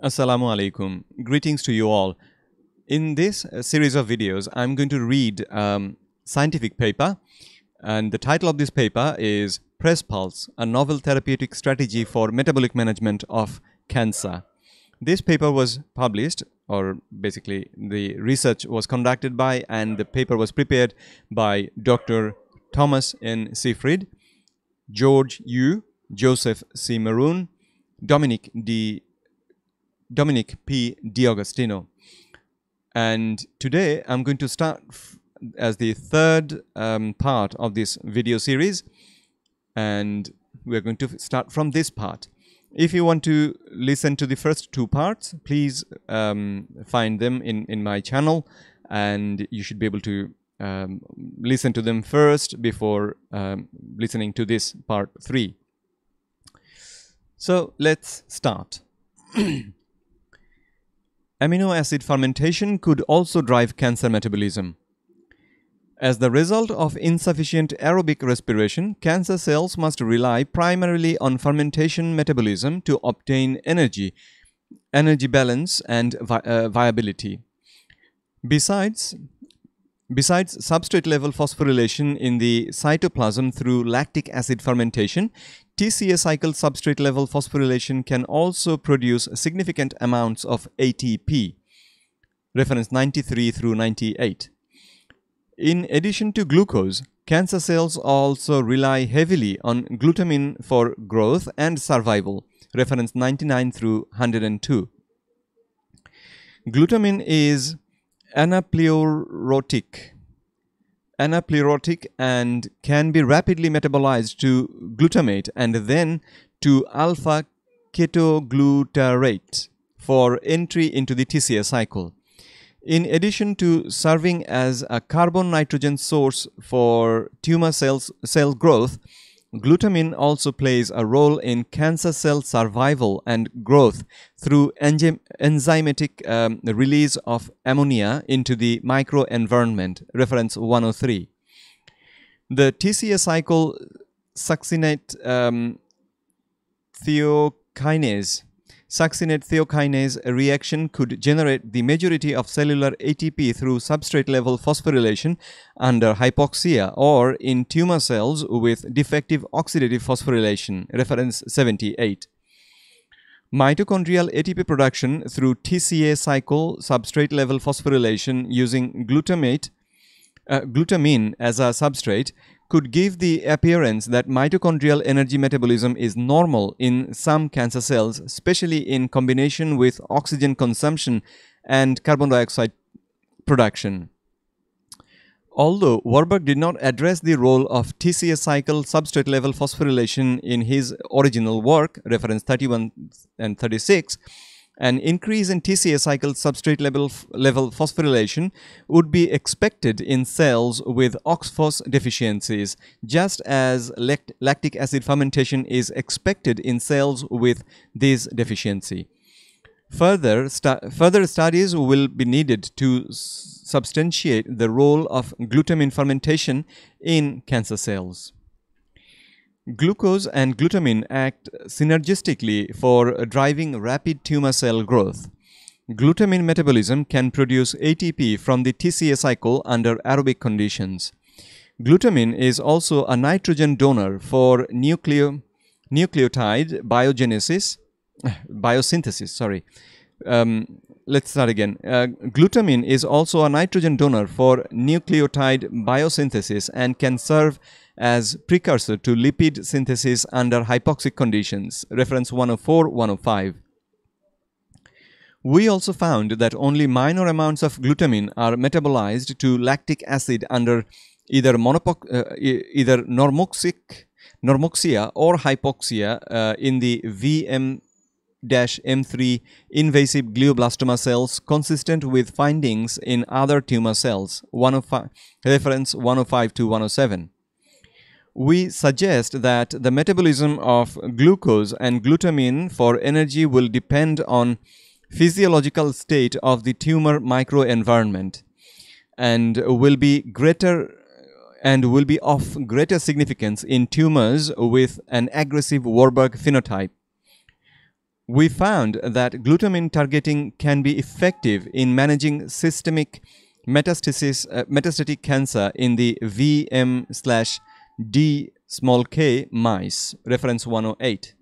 Assalamu alaikum. Greetings to you all. In this series of videos, I'm going to read scientific paper, and the title of this paper is Press Pulse, a novel therapeutic strategy for metabolic management of cancer. This paper was published, or basically the research was conducted by, and the paper was prepared by Dr. Thomas N. Seyfried, George Yu, Joseph C. Maroon, Dominic P. D'Agostino. And today I'm going to start as the third part of this video series, and we're going to start from this part. If you want to listen to the first two parts, please find them in my channel, and you should be able to listen to them first before listening to this part 3. So let's start. Amino acid fermentation could also drive cancer metabolism. As the result of insufficient aerobic respiration, cancer cells must rely primarily on fermentation metabolism to obtain energy balance, and viability. Besides substrate-level phosphorylation in the cytoplasm through lactic acid fermentation, TCA cycle substrate-level phosphorylation can also produce significant amounts of ATP, reference 93 through 98. In addition to glucose, cancer cells also rely heavily on glutamine for growth and survival, reference 99 through 102. Glutamine is anaplerotic and can be rapidly metabolized to glutamate and then to alpha ketoglutarate for entry into the TCA cycle. In addition to serving as a carbon-nitrogen source for tumor cell growth, glutamine also plays a role in cancer cell survival and growth through enzymatic release of ammonia into the microenvironment, reference 103. The TCA cycle succinate thiokinase reaction could generate the majority of cellular ATP through substrate-level phosphorylation under hypoxia or in tumor cells with defective oxidative phosphorylation, reference 78. Mitochondrial ATP production through TCA cycle substrate-level phosphorylation using glutamine as a substrate could give the appearance that mitochondrial energy metabolism is normal in some cancer cells, especially in combination with oxygen consumption and carbon dioxide production. Although Warburg did not address the role of TCA cycle substrate level phosphorylation in his original work, reference 31 and 36, an increase in TCA cycle substrate level phosphorylation would be expected in cells with OXPHOS deficiencies, just as lactic acid fermentation is expected in cells with this deficiency. Further studies will be needed to substantiate the role of glutamine fermentation in cancer cells. Glucose and glutamine act synergistically for driving rapid tumor cell growth. Glutamine metabolism can produce ATP from the TCA cycle under aerobic conditions. Glutamine is also a nitrogen donor for nucleotide biosynthesis. Let's start again. Glutamine is also a nitrogen donor for nucleotide biosynthesis and can serve as precursor to lipid synthesis under hypoxic conditions, reference 104-105. We also found that only minor amounts of glutamine are metabolized to lactic acid under either normoxia or hypoxia in the VM-M3 invasive glioblastoma cells, consistent with findings in other tumor cells, reference 105-107. We suggest that the metabolism of glucose and glutamine for energy will depend on physiological state of the tumor microenvironment and will be of greater significance in tumors with an aggressive Warburg phenotype. We found that glutamine targeting can be effective in managing systemic metastatic cancer in the VM/D(k) mice, reference 108.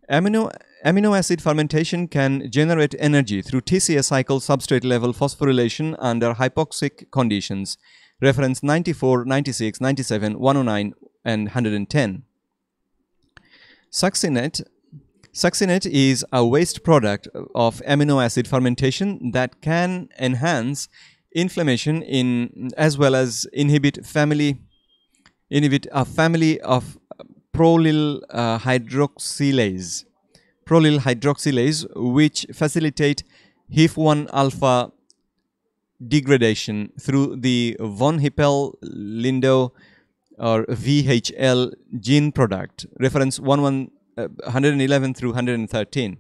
Amino acid fermentation can generate energy through TCA cycle substrate level phosphorylation under hypoxic conditions, reference 94, 96, 97, 109, and 110. Succinate is a waste product of amino acid fermentation that can enhance inflammation as well as inhibit a family of prolyl hydroxylase, which facilitate HIF1 alpha degradation through the von Hippel-Lindau or VHL gene product, reference 111 through 113.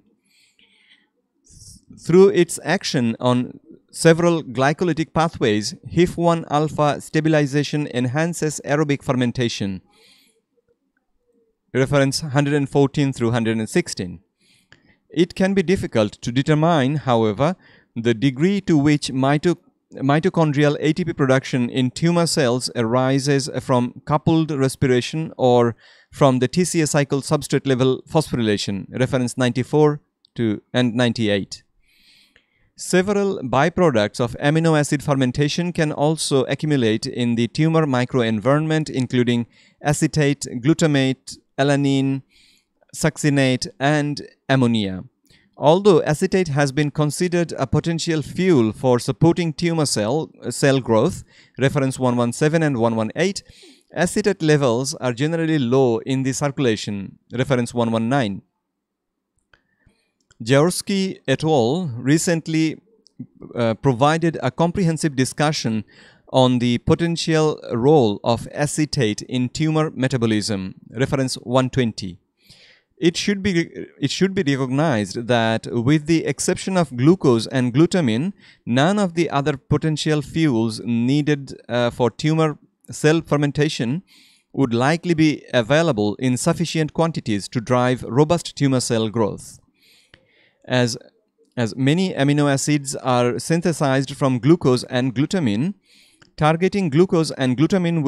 Through its action on several glycolytic pathways, HIF1 alpha stabilization enhances aerobic fermentation, reference 114 through 116. It can be difficult to determine, however, the degree to which mitochondrial ATP production in tumor cells arises from coupled respiration or from the TCA cycle substrate level phosphorylation, reference 94 and 98. Several byproducts of amino acid fermentation can also accumulate in the tumor microenvironment, including acetate, glutamate, alanine, succinate, and ammonia. Although acetate has been considered a potential fuel for supporting tumor cell growth, reference 117 and 118, acetate levels are generally low in the circulation, reference 119. Jaworski et al. Recently provided a comprehensive discussion on the potential role of acetate in tumor metabolism, reference 120. It should be recognized that with the exception of glucose and glutamine, none of the other potential fuels needed for tumor cell fermentation would likely be available in sufficient quantities to drive robust tumor cell growth. As many amino acids are synthesized from glucose and glutamine, targeting glucose and glutamine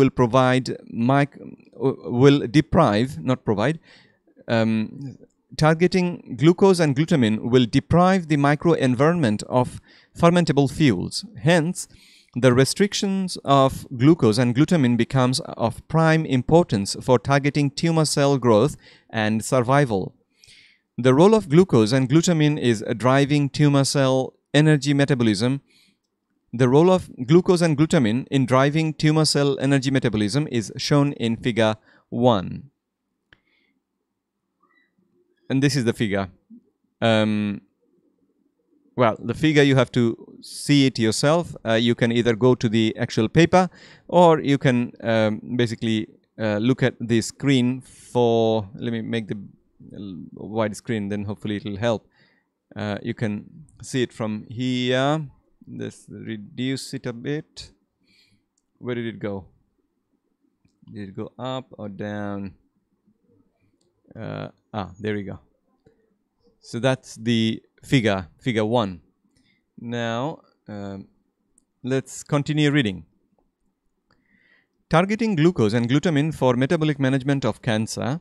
targeting glucose and glutamine will deprive the microenvironment of fermentable fuels. Hence, the restrictions of glucose and glutamine becomes of prime importance for targeting tumor cell growth and survival. The role of glucose and glutamine is driving tumor cell energy metabolism. The role of glucose and glutamine in driving tumor cell energy metabolism is shown in figure 1. And this is the figure. Well, the figure you have to see it yourself. You can either go to the actual paper or you can basically look at the screen for, let me make the wide screen, then hopefully it will help. You can see it from here. Let's reduce it a bit. Where did it go? Did it go up or down? There we go. So that's the figure 1. Now let's continue reading. Targeting glucose and glutamine for metabolic management of cancer.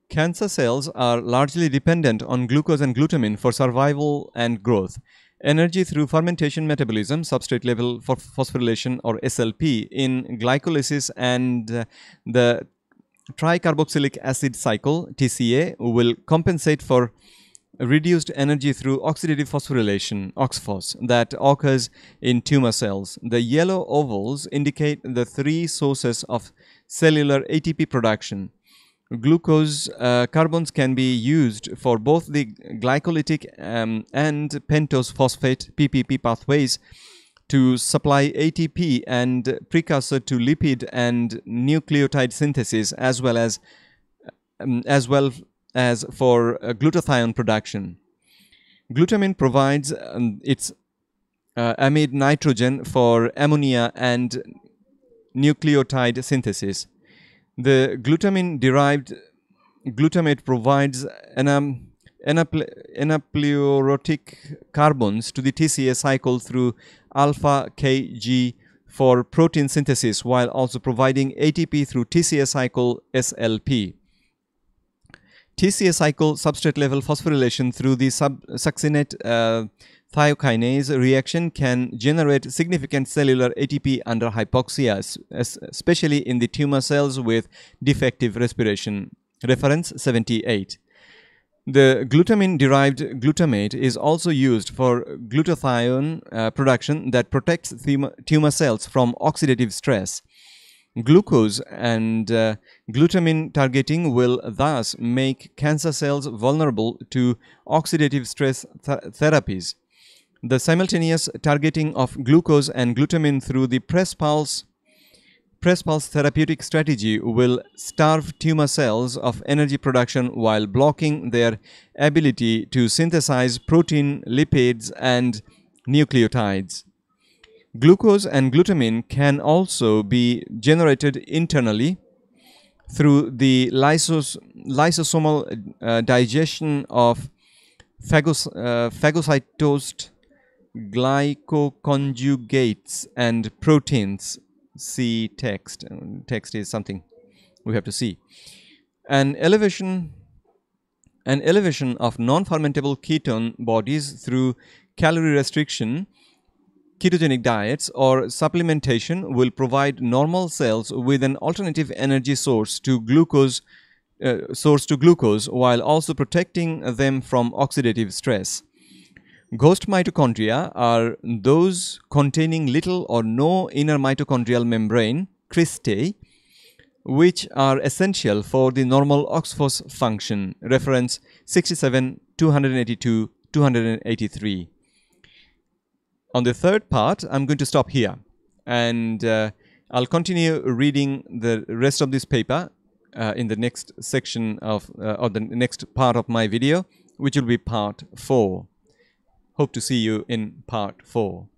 Cancer cells are largely dependent on glucose and glutamine for survival and growth. Energy through fermentation metabolism, substrate level phosphorylation or SLP in glycolysis and the tricarboxylic acid cycle TCA will compensate for reduced energy through oxidative phosphorylation OXPHOS that occurs in tumor cells. The yellow ovals indicate the 3 sources of cellular ATP production. Glucose carbons can be used for both the glycolytic and pentose phosphate PPP pathways to supply ATP and precursor to lipid and nucleotide synthesis, as well as for glutathione production. Glutamine provides its amide nitrogen for ammonia and nucleotide synthesis. The glutamine derived glutamate provides anaplerotic carbons to the TCA cycle through alpha Kg for protein synthesis, while also providing ATP through TCA cycle SLP. TCA cycle substrate level phosphorylation through the succinate thiokinase reaction can generate significant cellular ATP under hypoxia, especially in the tumor cells with defective respiration. Reference 78. The glutamine-derived glutamate is also used for glutathione production that protects tumor cells from oxidative stress. Glucose and glutamine targeting will thus make cancer cells vulnerable to oxidative stress therapies. The simultaneous targeting of glucose and glutamine through the press pulse therapeutic strategy will starve tumor cells of energy production while blocking their ability to synthesize protein, lipids, and nucleotides. Glucose and glutamine can also be generated internally through the lysosomal digestion of phagocytosed glycoconjugates and proteins. See text. Text is something we have to see. An elevation of non-fermentable ketone bodies through calorie restriction, ketogenic diets, or supplementation will provide normal cells with an alternative energy source to glucose, while also protecting them from oxidative stress. Ghost mitochondria are those containing little or no inner mitochondrial membrane, cristae, which are essential for the normal OXPHOS function. Reference 67, 282, 283. On the third part, I'm going to stop here, and I'll continue reading the rest of this paper in the next section of or the next part of my video, which will be part 4. Hope to see you in part 4.